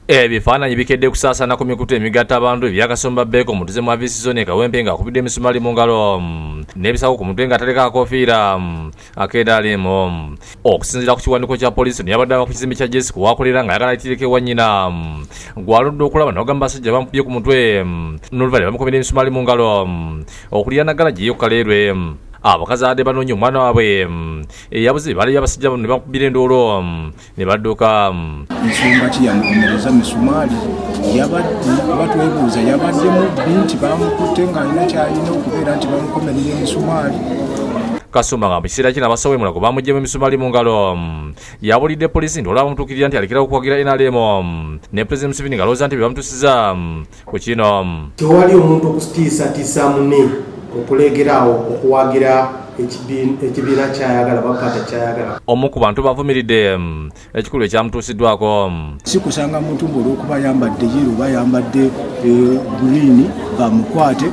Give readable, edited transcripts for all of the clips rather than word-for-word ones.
Ebifaananyi bikedde kusaasana ku mikutu emigatta abantu ebyakasomba Beko mutuze mu Avisi Zone Kawempe ng'akubidde emisumali mu ngalo n'ebisago ku mutwe ng'ataleka akoofiira akeedalimu. Okusinziira ku kiwandiiko kya poliisi yabadde ava ku kizimbe kya Jessica waakolera ng'ayagala ayitirireko ewa nnyina gw'aludde okulaba n'ogamba basajja bamukubye ku mutwe n'oluvannyuma bamukomera emisumali mu ngalo okuliyanagala gye Kaleerwe. Abakazi abadde banoonya omwana waabwe eyabuze baaliyo abasajja ne bakubira endoolo ne badduka. Ensonga ki yamukomereza misumaali batwebuuza yabaddemu nti bamukutte ng'alina kyalina okubeera nti bamukomerera emisumaali. Kasumba nga mu kiseera kino abasawo emulago bamuggyeemu emisumaali mu ngalo yabulidde poliisi nti olwabamutuukirira nti alekerawo okuwagira NRM ne Pulezidenti Museveni ng'alowooza nti bebamutuusiza ku kino. Tewali omuntu okusitiisatiisa munne okulegerawo okuwagira ekibiina kyayagala bapata kyayagala. Omu ku bantu bavumiridde ekikulu ekyamutuusiddwako. Si kusanga muntu olw'okuba ayambadde yero oba ayambadde green bamukwate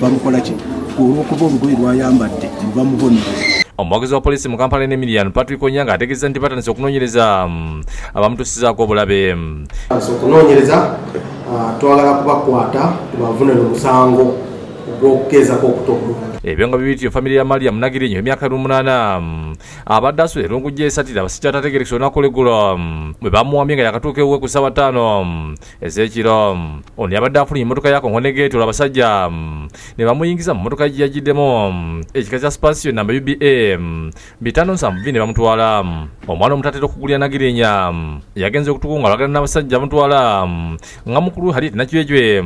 bamukola ki olw'okuba olugoye lwayambadde bamubonereza. Omuwagizi wa poliisi mu Kampala n'Emiliano Patrick Onyanga ategeeza nti batandise okunoonyereza abamutuusizaako obulabe. Okunoonyereza twagala kubakwata tubavunire omusango gw'okugeezako okutoka. Ebyo nga bibityo famire ya Mariam Nagirinyo emyaka 8 abadde asula erungujja esatira abasajja atategerekese olunaku lw'eggulo bwe bamuwambye nga yakatuuka ewuwe ku ssaawa 5 ez'ekiro. Ono yabadde afulumya emmotoka ya Kongone Gate abasajja ne bamuyingiza mu mmotoka gye yagiddemu ekika kya Spasio namba UBA 572 ne bamutwala. Omwana omutatera okugulya Nagirinya yagenze okutukunga alagana n'abasajja bamutwala nga mukulu Harriet Nakiwejwe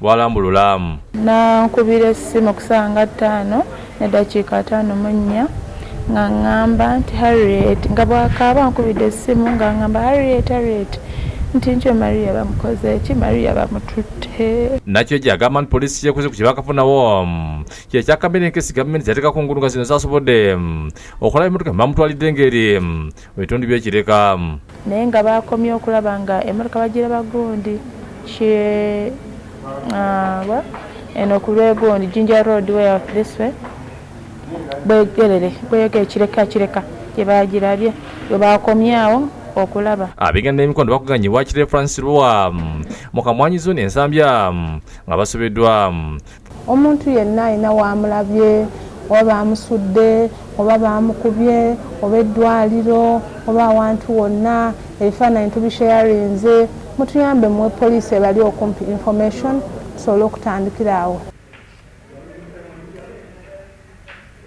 bwalambulula. Nankubira essimu kusanga 5 n'eddakiika 5 nga ngamba nti Harriet nga bw'akaaba nkubidde essimu nga ngamba Harriet nti nkyo Maria bamukoze eki Maria bamututte. Nakiwejwe agamba nti poliisi yekoze ku kye bakafunawo kye kyakambira enkesi gavumenti yateekako ngulu nga zino zasobodde okulaba emmotoka bamutwalidde ngeri mu bitundu by'ekireka. Naye nga bakomye okulaba nga emmotoka bagiraba gundi eno ku lw'egundi Jinja Road way out this way bweyogera kireka gye bagirabye bwe bakomyawo okulaba. Abigenda emikondo bakuganyibwa Kire Francis Lwa mu Kamwanyi Zone Ensambya nga basobeddwa. Omuntu yenna alina wamulabye oba bamusudde oba bamukubye oba eddwaliro oba awantu wonna ebifaananyi tubisharinze mutuyambe mu poliisi ebali okumpi information tusobole okutandikira awo.